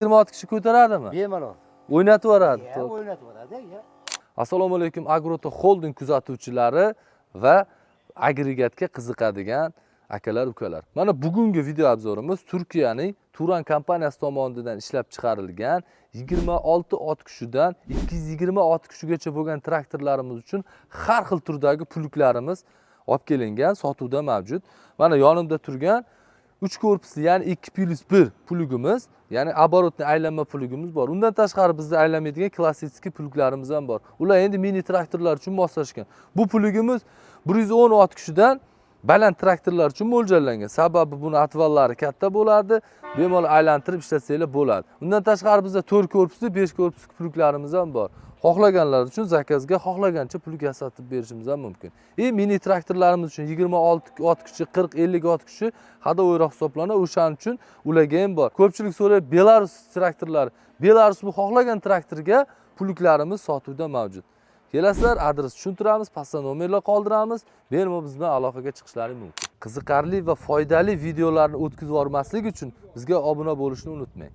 26 kishi ko'taradimi? Bemalol. O'ynatib yuboradi. O'ynatib yuboradi, ya. Assalomu alaykum Agroto Holding kuzatuvchilari va agregatga qiziqadigan akalar, ukalar. Mana bugungi video obzorimiz Turkiyaning Turan kompaniyasi tomonidan ishlab chiqarilgan 26 ot kushidan 220 ot kushigacha bo'lgan traktorlarimiz uchun har xil turdagi puluklarimiz olib kelingan, sotuvda mavjud. Mana yonimda turgan 3 korpusli, ya'ni 2+1 pulugimiz, ya'ni оборотный aylanma pulugimiz bor. Undan tashqari bizda aylanmaydigan klassik puluglarimiz ham bor. Ular endi mini traktorlar uchun moslashgan. Bu pulugimiz 110 ot kushidan baland traktorlar uchun mo'ljallangan. Sababi buni atvallari katta bo'ladi, bemalol aylantirib ishlatsangiz bo'ladi. Undan tashqari bizda 4 korpusli, 5 korpusli puluglarimiz ham bor. Xohlaganlar uchun zakazga xohlagancha puluk yasatib berishimiz ham mumkin. Mini traktorlarimiz uchun 26 ot kuchi, 40-50 ot kuchi hadovoyroq hisoblanadi. O'shaning uchun ularga ham bor. Ko'pchilik so'raydi, Belarus traktorlari. Belarus bu xohlagan traktorga puluklarimiz sotuvda mavjud. Kelasizlar, adres tushuntiramiz, pastda nomerlar qoldiramiz. Bemalol biz bilan aloqaga chiqishlaring mumkin. Qiziqarli va foydali videolarni o'tkazib yubormaslik uchun bizga obuna bo'lishni unutmang.